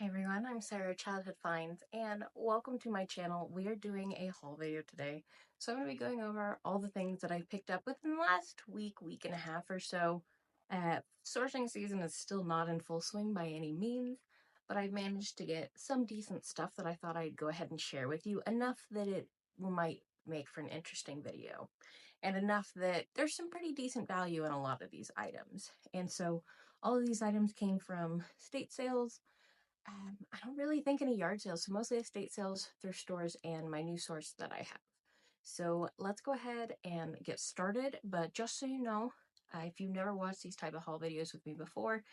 Hi everyone, I'm Sarah Childhood Finds, and welcome to my channel. We are doing a haul video today. So I'm going to be going over all the things that I picked up within the last week and a half or so. Sourcing season is still not in full swing by any means, but I've managed to get some decent stuff that I thought I'd go ahead and share with you, enough that it might make for an interesting video, and enough that there's some pretty decent value in a lot of these items. And so all of these items came from state sales. I don't really think any yard sales, so mostly estate sales, thrift stores, and my new source that I have. So let's go ahead and get started. But just so you know, if you've never watched these type of haul videos with me before,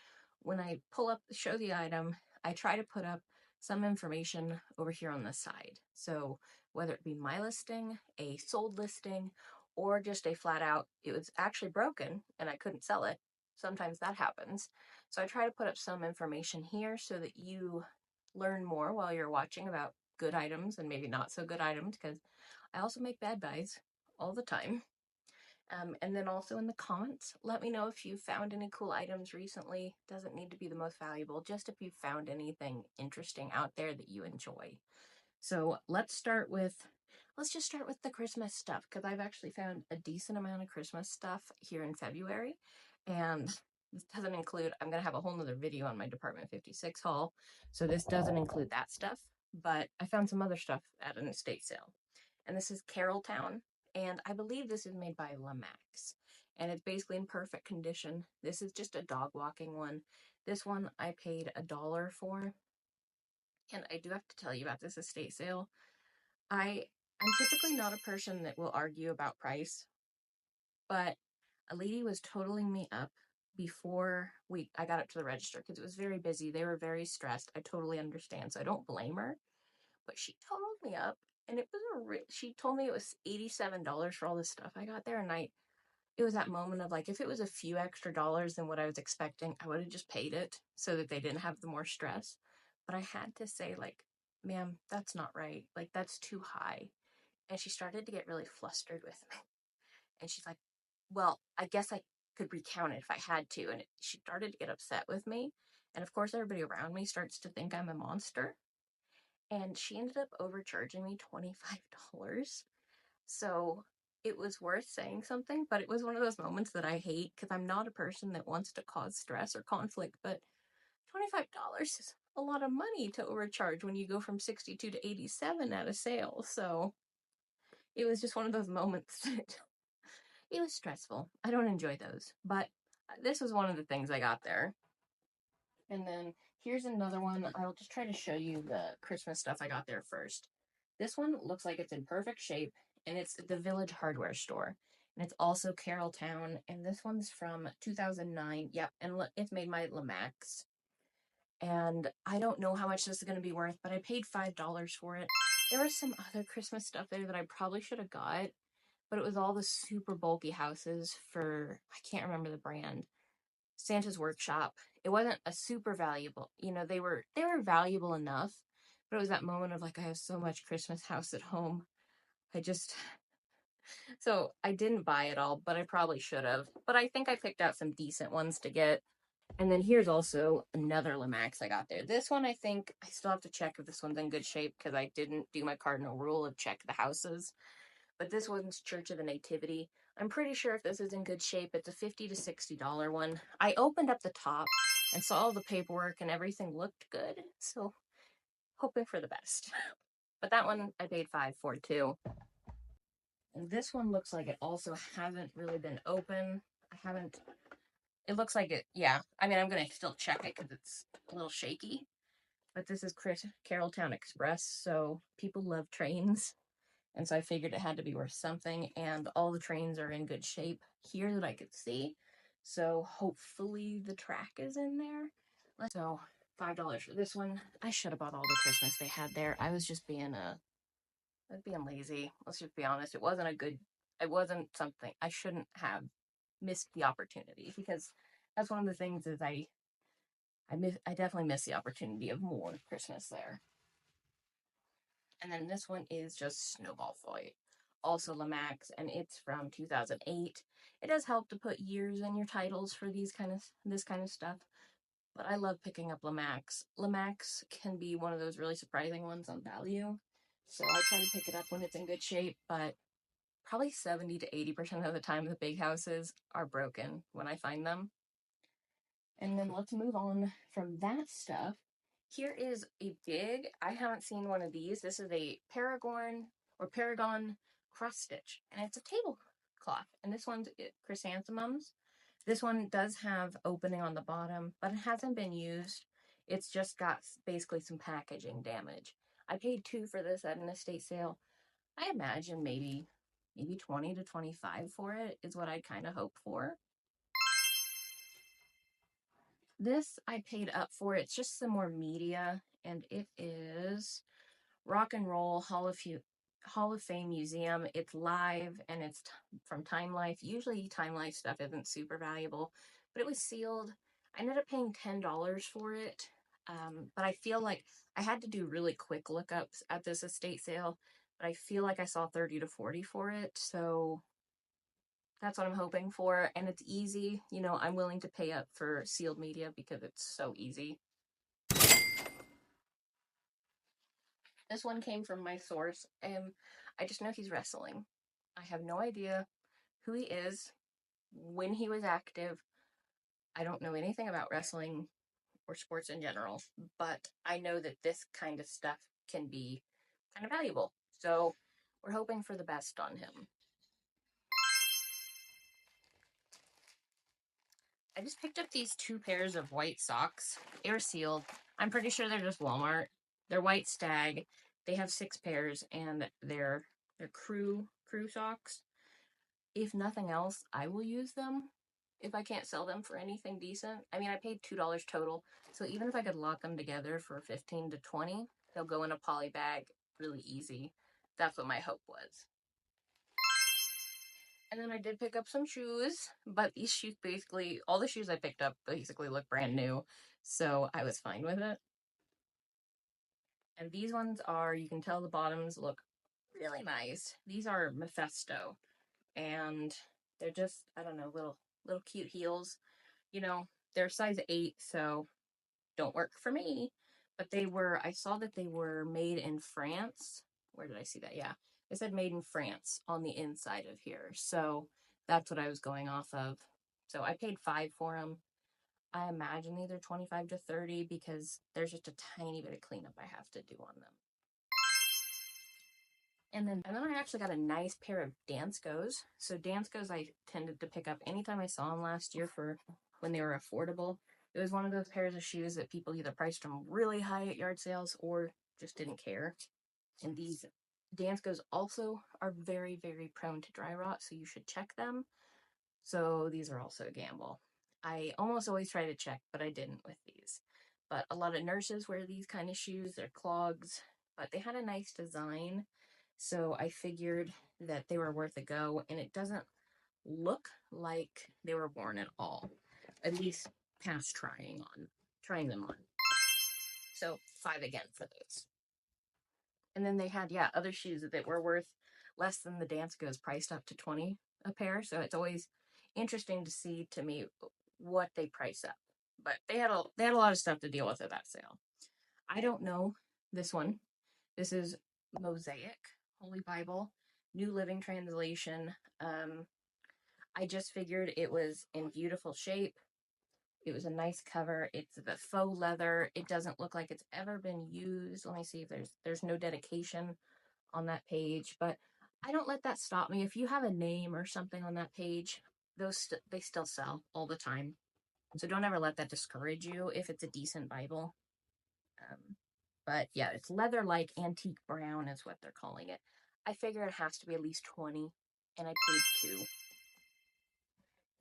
when I pull up, show the item, I try to put up some information over here on the side. So whether it be my listing, a sold listing, or just a flat out, it was actually broken and I couldn't sell it. Sometimes that happens. So I try to put up some information here so that you learn more while you're watching about good items and maybe not so good items, because I also make bad buys all the time. And then also in the comments, let me know if you found any cool items recently. Doesn't need to be the most valuable, just if you found anything interesting out there that you enjoy. So let's just start with the Christmas stuff, because I've actually found a decent amount of Christmas stuff here in February. And this doesn't include, I'm going to have a whole nother video on my Department 56 haul. So this doesn't include that stuff, but I found some other stuff at an estate sale. And this is Carrolltown. And I believe this is made by Lemax. And it's basically in perfect condition. This is just a dog walking one. This one I paid $1 for. And I do have to tell you about this estate sale. I'm typically not a person that will argue about price, but a lady was totaling me up before I got up to the register, because it was very busy. They were very stressed. I totally understand, so I don't blame her. But she totaled me up, and it was she told me it was $87 for all this stuff I got there, and it was that moment of like, if it was a few extra dollars than what I was expecting, I would have just paid it so that they didn't have the more stress. But I had to say, like, ma'am, that's not right. Like, that's too high. And she started to get really flustered with me. And she's like, well, I guess I could recount it if I had to. And she started to get upset with me. And of course, everybody around me starts to think I'm a monster. And she ended up overcharging me $25. So it was worth saying something, but it was one of those moments that I hate, because I'm not a person that wants to cause stress or conflict. But $25 is a lot of money to overcharge when you go from 62 to 87 at a sale. So it was just one of those moments that it was stressful. I don't enjoy those, but this was one of the things I got there. And then here's another one. I'll just try to show you the Christmas stuff I got there first. This one looks like it's in perfect shape, and it's the Village Hardware Store. And it's also Carrolltown, and this one's from 2009. Yep, and it's made by Lemax. And I don't know how much this is going to be worth, but I paid $5 for it. There was some other Christmas stuff there that I probably should have got, but it was all the super bulky houses for, I can't remember the brand, Santa's Workshop. It wasn't a super valuable, they were valuable enough, but it was that moment of like, I have so much Christmas house at home. I just, so I didn't buy it all, but I probably should have. But I think I picked out some decent ones to get. And then here's also another Lemax I got there. This one, I think I still have to check if this one's in good shape, because I didn't do my cardinal rule of check the houses. But this one's Church of the Nativity. I'm pretty sure if this is in good shape, it's a $50 to $60 one. I opened up the top and saw all the paperwork and everything looked good, so hoping for the best. But that one I paid $5 for too. And this one looks like it also hasn't really been open. It looks like it, yeah. I mean, I'm going to still check it because it's a little shaky. But this is Carrolltown Express, so people love trains. And so I figured it had to be worth something, and all the trains are in good shape here that I could see. So hopefully the track is in there. So $5 for this one. I should have bought all the Christmas they had there. I was just being lazy. Let's just be honest. It wasn't something I shouldn't have missed the opportunity, because that's one of the things is I definitely missed the opportunity of more Christmas there. And then this one is just Snowball Fight, also Lemax, and it's from 2008. It does help to put years in your titles for this kind of stuff, but I love picking up Lamax. Lamax can be one of those really surprising ones on value, so I try to pick it up when it's in good shape, but probably 70 to 80% of the time the big houses are broken when I find them. And then let's move on from that stuff. Here is a big, I haven't seen one of these. This is a Paragon cross stitch, and it's a tablecloth. And this one's chrysanthemums. This one does have opening on the bottom, but it hasn't been used. It's just got basically some packaging damage. I paid $2 for this at an estate sale. I imagine maybe 20 to 25 for it is what I'd kind of hope for. This I paid up for. It's just some more media, and it is Rock and Roll Hall of Fame Museum. It's live, and it's from Time Life. Usually Time Life stuff isn't super valuable, but it was sealed. I ended up paying $10 for it, but I feel like I had to do really quick lookups at this estate sale, but I feel like I saw 30 to 40 for it, so that's what I'm hoping for, and it's easy. You know, I'm willing to pay up for sealed media because it's so easy. This one came from my source, and I just know he's wrestling. I have no idea who he is, when he was active. I don't know anything about wrestling or sports in general, but I know that this kind of stuff can be kind of valuable. So we're hoping for the best on him. I just picked up these 2 pairs of white socks. They were sealed. I'm pretty sure they're just Walmart. They're white stag. They have 6 pairs, and they're crew socks. If nothing else, I will use them if I can't sell them for anything decent. I mean, I paid $2 total, so even if I could lock them together for 15 to 20, they'll go in a poly bag really easy. That's what my hope was. And then I did pick up some shoes, but these shoes basically, all the shoes I picked up basically look brand new, so I was fine with it. And these ones are, you can tell the bottoms look really nice. These are Mephisto, and they're just, I don't know, little cute heels. You know, they're size 8, so don't work for me. But I saw that they were made in France. Where did I see that? Yeah, it said made in France on the inside of here. So that's what I was going off of. So I paid $5 for them. I imagine either 25 to 30 because there's just a tiny bit of cleanup I have to do on them. And then I actually got a nice pair of Danskos. So Danskos I tended to pick up anytime I saw them last year for when they were affordable. It was one of those pairs of shoes that people either priced them really high at yard sales or just didn't care. And these Danskos also are very, very prone to dry rot, so you should check them. So these are also a gamble. I almost always try to check, but I didn't with these. But a lot of nurses wear these kind of shoes. They're clogs, but they had a nice design. So I figured that they were worth a go, and it doesn't look like they were worn at all. At least past trying them on. So $5 again for those. And then they had, yeah, other shoes that were worth less than the Danskos, priced up to 20 a pair. So it's always interesting to see to me what they price up. But they had a lot of stuff to deal with at that sale. I don't know this one. This is Mosaic Holy Bible, New Living Translation. I just figured it was in beautiful shape. It was a nice cover. It's the faux leather. It doesn't look like it's ever been used. Let me see if there's no dedication on that page, but I don't let that stop me. If you have a name or something on that page, they still sell all the time. So don't ever let that discourage you if it's a decent Bible. But yeah, it's leather-like antique brown is what they're calling it. I figure it has to be at least 20, and I paid $2.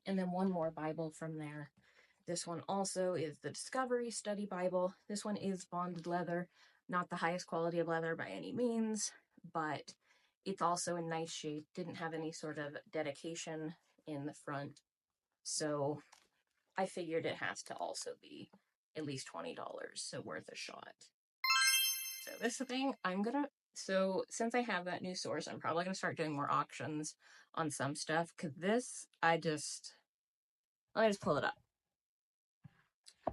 And then one more Bible from there. This one also is the Discovery Study Bible. This one is bonded leather, not the highest quality of leather by any means, but it's also in nice shape. Didn't have any sort of dedication in the front. So I figured it has to also be at least $20, so worth a shot. So this thing, so since I have that new source, I'm probably going to start doing more auctions on some stuff, because this, let me just pull it up.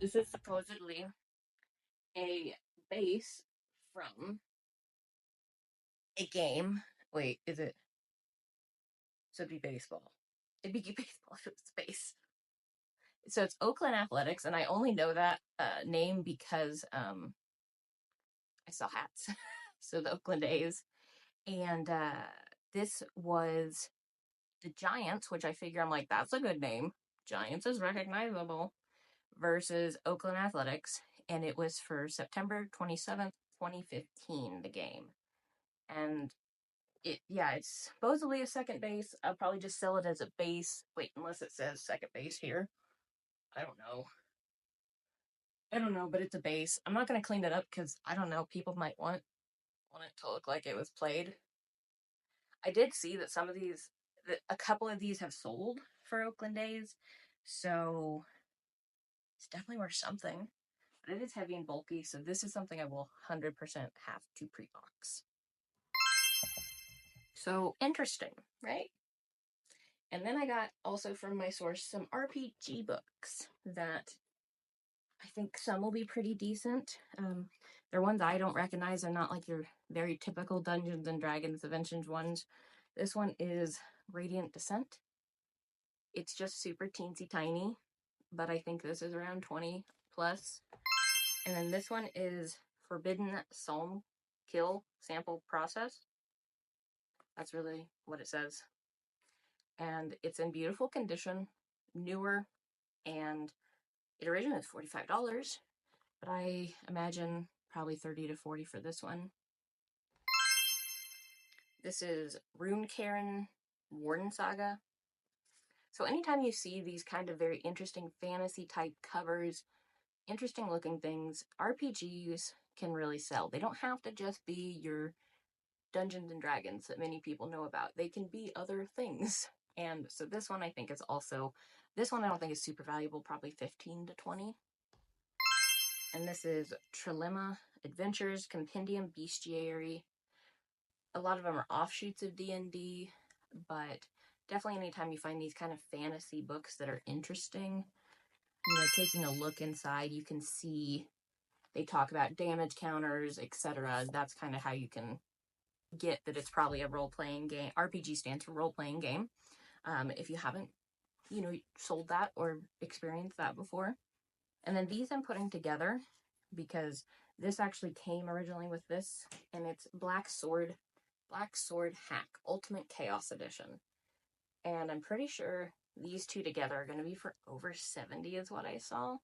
This is supposedly a base from a game. Wait, is it? So it'd be baseball. It'd be baseball if it was space. So it's Oakland Athletics, and I only know that name because I sell hats. So the Oakland A's. And this was the Giants, which I figure I'm like, that's a good name. Giants is recognizable, versus Oakland Athletics. And it was for September 27th, 2015, the game. And it's supposedly a second base. I'll probably just sell it as a base. Wait, unless it says second base here. I don't know. But it's a base. I'm not gonna clean it up because I don't know. People might want it to look like it was played. I did see that a couple of these have sold for Oakland A's, so it's definitely worth something. But it is heavy and bulky, so this is something I will 100% have to pre-box. So interesting, right? And then I got also from my source some RPG books that I think some will be pretty decent. They're ones I don't recognize. They're not like your very typical Dungeons and Dragons Adventures ones. This one is Radiant Descent. It's just super teensy tiny, but I think this is around 20 plus. And then this one is Forbidden Psalm Kill Sample Process. That's really what it says. And it's in beautiful condition, newer, and it originally was $45, but I imagine probably 30 to 40 for this one. This is Runecairn Warden Saga. So anytime you see these kind of very interesting fantasy type covers, interesting looking things, RPGs can really sell. They don't have to just be your Dungeons and Dragons that many people know about. They can be other things. And so this one I think is also, this one I don't think is super valuable, probably 15 to 20. And this is Trilema Adventures Compendium Bestiary. A lot of them are offshoots of D&D, but definitely anytime you find these kind of fantasy books that are interesting, taking a look inside, you can see they talk about damage counters, etc. That's kind of how you can get that it's probably a role-playing game. RPG stands for role-playing game. If you haven't, sold that or experienced that before. And then these I'm putting together because this actually came originally with this, and it's Black Sword Hack Ultimate Chaos Edition. And I'm pretty sure these two together are going to be for over 70 is what I saw.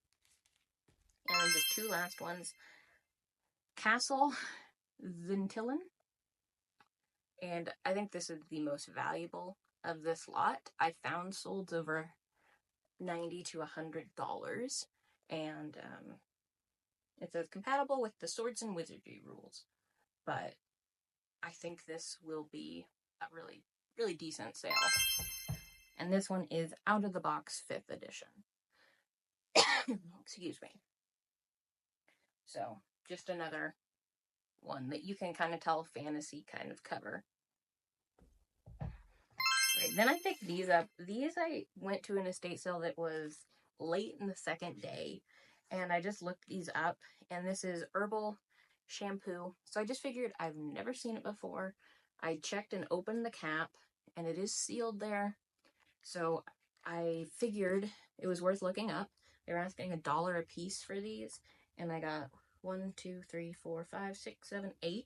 And then just two last ones. Castle Vintilin. And I think this is the most valuable of this lot. I found sold over $90 to $100. And it says compatible with the Swords and Wizardry rules. But I think this will be a really, really decent sale. And this one is Out of the Box 5th edition. Excuse me. So, just another one that you can kind of tell fantasy kind of cover. Right, then I picked these up. These I went to an estate sale that was late in the second day, and I just looked these up, and this is Herbal Shampoo. So I just figured I've never seen it before. I checked and opened the cap, and it is sealed there. So I figured it was worth looking up. They were asking $1 a piece for these, and I got 1, 2, 3, 4, 5, 6, 7, 8,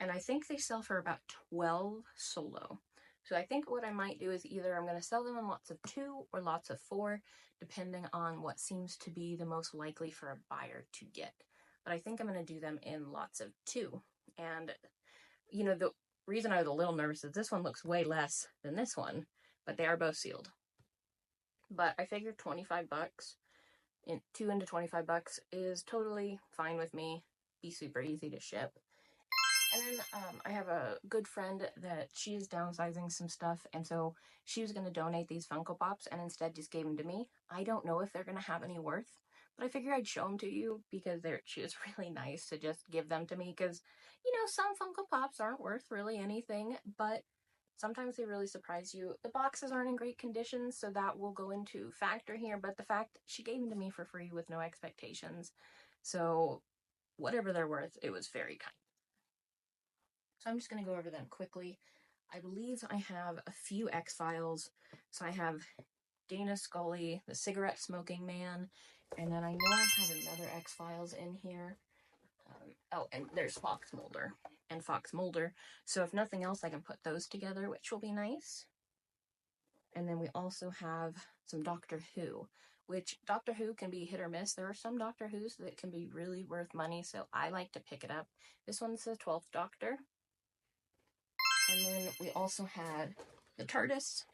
and I think they sell for about 12 solo. So I think what I might do is either I'm going to sell them in lots of 2 or lots of 4, depending on what seems to be the most likely for a buyer to get. But I think I'm going to do them in lots of 2. And, the reason I was a little nervous is this one looks way less than this one, but they are both sealed. But I figured $25, 2 into $25 is totally fine with me. Be super easy to ship. And then I have a good friend that she is downsizing some stuff, and so she was going to donate these Funko Pops and instead just gave them to me. I don't know if they're going to have any worth, but I figure I'd show them to you because she was really nice to just give them to me because, some Funko Pops aren't worth really anything, but sometimes they really surprise you. The boxes aren't in great condition, so that will go into factor here, but the fact she gave them to me for free with no expectations, so whatever they're worth, it was very kind. So I'm just going to go over them quickly. I believe I have a few X-Files. So I have Dana Scully, the cigarette smoking man, and then I know I have another X-Files in here. Oh, and there's Fox Mulder and Fox Mulder. So if nothing else, I can put those together, which will be nice. And then we also have some Doctor Who, which Doctor Who can be hit or miss. There are some Doctor Who's that can be really worth money, so I like to pick it up. This one's the 12th Doctor. And then we also had the TARDIS.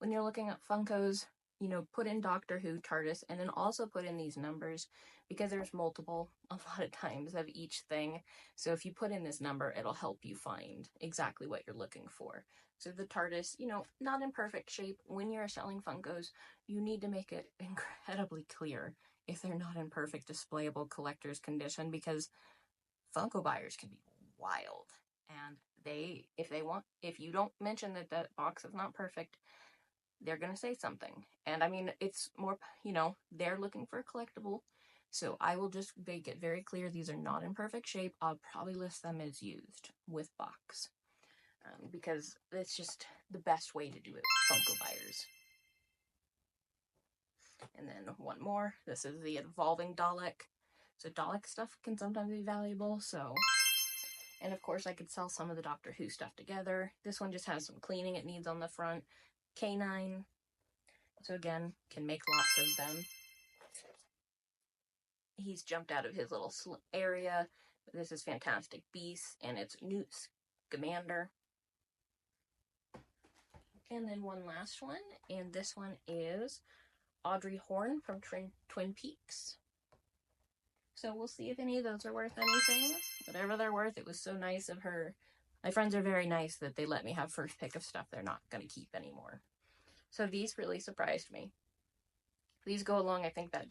When you're looking at Funkos, you know, put in Doctor Who TARDIS, and then also put in these numbers, because there's multiple, a lot of times, of each thing. So if you put in this number, it'll help you find exactly what you're looking for. So the TARDIS, you know, not in perfect shape. When you're selling Funkos, you need to make it incredibly clear if they're not in perfect displayable collector's condition, because Funko buyers can be wild. And if you don't mention that that box is not perfect, they're going to say something. And I mean, it's more, you know, they're looking for a collectible. So I will just make it very clear these are not in perfect shape. I'll probably list them as used with box. Because it's just the best way to do it with Funko buyers. And then one more. This is the Evolving Dalek. So Dalek stuff can sometimes be valuable, so... And of course I could sell some of the Doctor Who stuff together. This one just has some cleaning it needs on the front. K9. So again, can make lots of them. He's jumped out of his little area. This is Fantastic Beasts, and it's Newt Scamander. And then one last one, and this one is Audrey Horne from Twin Peaks. So we'll see if any of those are worth anything. Whatever they're worth, it was so nice of her. My friends are very nice that they let me have first pick of stuff they're not going to keep anymore. So these really surprised me. These go along, I think, that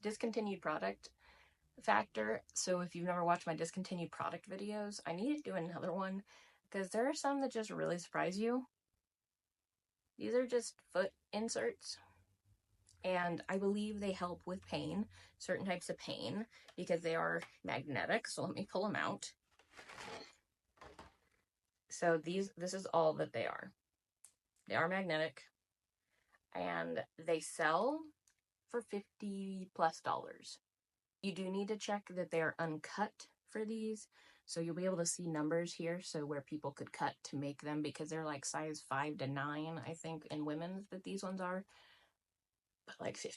discontinued product factor. So if you've never watched my discontinued product videos, I need to do another one, because there are some that just really surprise you. These are just foot inserts, and I believe they help with pain, certain types of pain, because they are magnetic. So let me pull them out. So this is all that they are. They are magnetic, and they sell for $50+. You do need to check that they are uncut for these, so you'll be able to see numbers here, so where people could cut to make them, because they're like size 5 to 9, I think, in women's that these ones are, but like $50+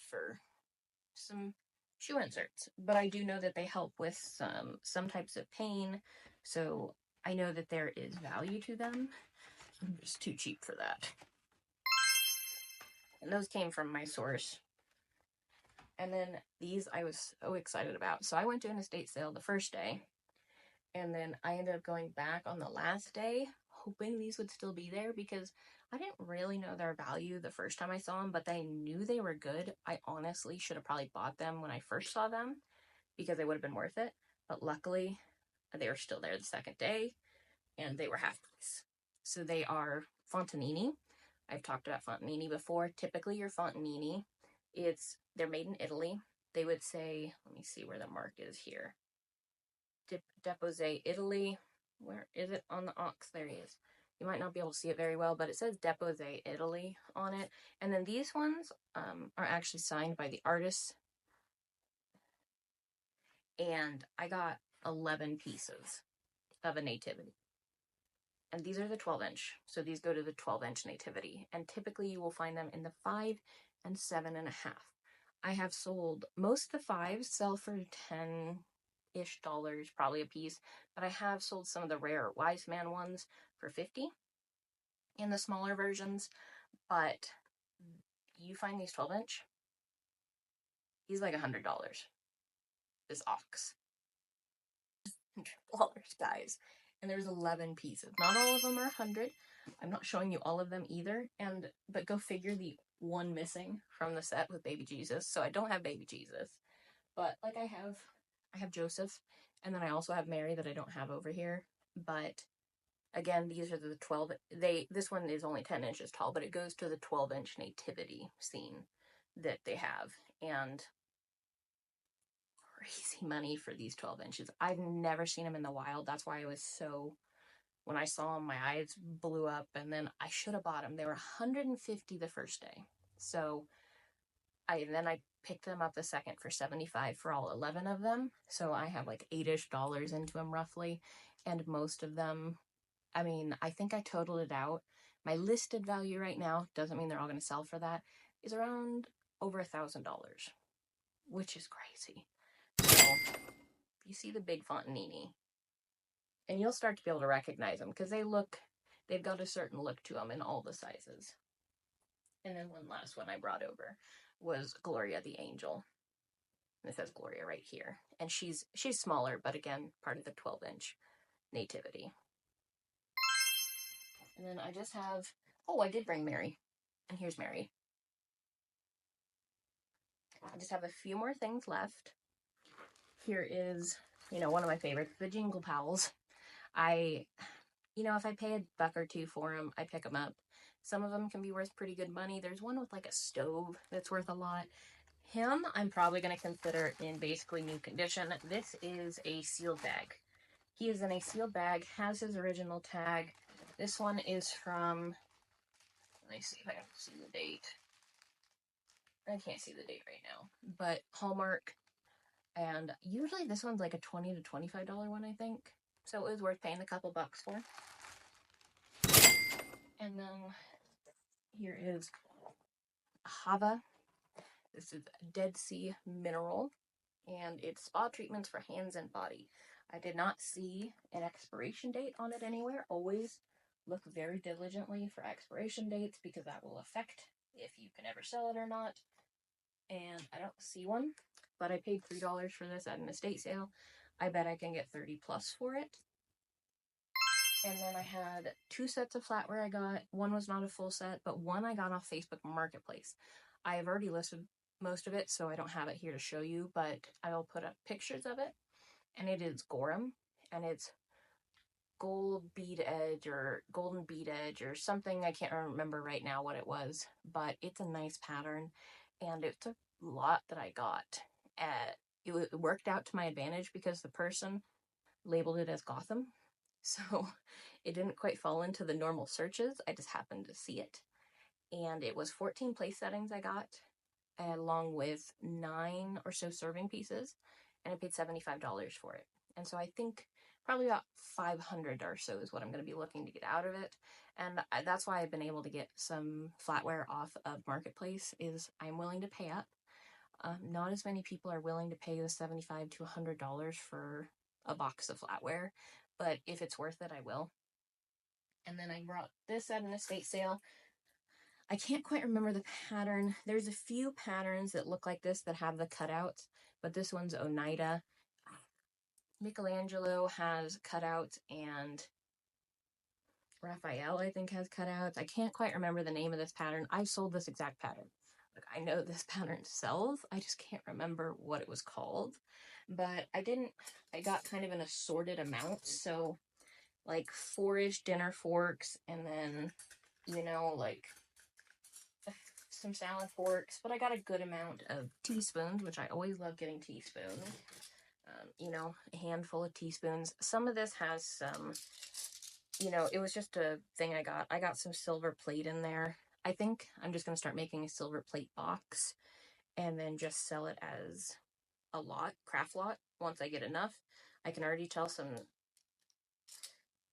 for some shoe inserts. But I do know that they help with some types of pain, so I know that there is value to them. I'm just too cheap for that. And those came from my source. And then these I was so excited about. So I went to an estate sale the first day, and then I ended up going back on the last day, hoping these would still be there, because I didn't really know their value the first time I saw them, but I knew they were good. I honestly should have probably bought them when I first saw them, because they would have been worth it. But luckily, they were still there the second day, and they were half price. So they are Fontanini. I've talked about Fontanini before. Typically, your Fontanini, they're made in Italy. They would say, let me see where the mark is here. Depose, Italy. Where is it on the ox? There he is. You might not be able to see it very well, but it says Depose, Italy on it. And then these ones are actually signed by the artists. And I got 11 pieces of a nativity. And these are the 12-inch. So these go to the 12-inch nativity. And typically you will find them in the 5 and 7.5. I have sold, most of the 5s sell for $10-ish, probably a piece. But I have sold some of the rare Wise Man ones for $50 in the smaller versions. But you find these 12-inch, he's like $100. This ox. $100, guys. And there's 11 pieces. Not all of them are 100. I'm not showing you all of them either. But go figure the one missing from the set with Baby Jesus. So I don't have Baby Jesus. But like I have Joseph. And then I also have Mary that I don't have over here. But Again, these are the 12, this one is only 10 inches tall, but it goes to the 12-inch nativity scene that they have. And crazy money for these 12 inches. I've never seen them in the wild. That's why I was so, when I saw them, my eyes blew up, and then I should have bought them. They were $150 the first day. So I picked them up the second for $75 for all 11 of them. So I have like $8-ish into them roughly. And most of them, I mean, I think I totaled it out. My listed value right now, doesn't mean they're all going to sell for that, is around over $1,000, which is crazy. So you see the big Fontanini, and you'll start to be able to recognize them because they've got a certain look to them in all the sizes. And then one last one I brought over was Gloria the Angel. And it says Gloria right here. And she's smaller, but again, part of the 12-inch nativity. And then I just have, oh, I did bring Mary. And here's Mary. I just have a few more things left. Here is, one of my favorites, the Jingle Pals. If I pay $1 or $2 for them, I pick them up. Some of them can be worth pretty good money. There's one with like a stove that's worth a lot. Him, I'm probably going to consider in basically new condition. This is a sealed bag. He is in a sealed bag, has his original tag. This one is from, let me see if I can see the date. I can't see the date right now, but Hallmark. And usually this one's like a $20 to $25 one, I think. So it was worth paying a couple bucks for. And then here is Hava. This is Dead Sea Mineral, and it's spa treatments for hands and body. I did not see an expiration date on it anywhere. Always look very diligently for expiration dates because that will affect if you can ever sell it or not. And I don't see one, but I paid $3 for this at an estate sale. I bet I can get 30 plus for it. And then I had 2 sets of flatware I got. One was not a full set, but one I got off Facebook Marketplace. I have already listed most of it, so I don't have it here to show you, but I will put up pictures of it. And it is Gorham, and it's gold bead edge or golden bead edge or something. I can't remember right now what it was, but it's a nice pattern, and it's a lot that I got. It worked out to my advantage because the person labeled it as Gotham. So it didn't quite fall into the normal searches. I just happened to see it. And it was 14 place settings I got, along with 9 or so serving pieces. And I paid $75 for it. And so I think probably about $500 or so is what I'm going to be looking to get out of it. And that's why I've been able to get some flatware off of Marketplace, is I'm willing to pay up. Not as many people are willing to pay the $75 to $100 for a box of flatware, but if it's worth it, I will. And then I brought this at an estate sale. I can't quite remember the pattern. There's a few patterns that look like this that have the cutouts, but this one's Oneida. Michelangelo has cutouts, and Raphael, I think, has cutouts. I can't quite remember the name of this pattern. I've sold this exact pattern. Like, I know this pattern sells. I just can't remember what it was called. But I got kind of an assorted amount. So like 4-ish dinner forks, and then, like some salad forks. But I got a good amount of teaspoons, which I always love getting teaspoons. A handful of teaspoons. Some of this has some, it was just a thing I got. I got some silver plate in there. I think I'm just going to start making a silver plate box and then just sell it as a lot, craft lot, once I get enough. I can already tell some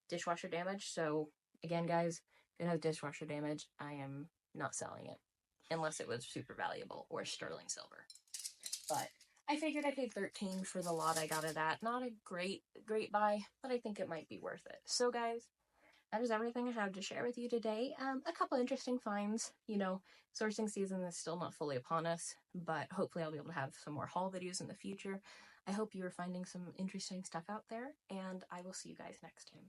dishwasher damage. So again, guys, if it has dishwasher damage, I am not selling it unless it was super valuable or sterling silver. But I figured I paid $13 for the lot I got it at. Not a great buy, but I think it might be worth it. So guys, that is everything I have to share with you today. A couple interesting finds. Sourcing season is still not fully upon us, but hopefully I'll be able to have some more haul videos in the future. I hope you are finding some interesting stuff out there, and I will see you guys next time.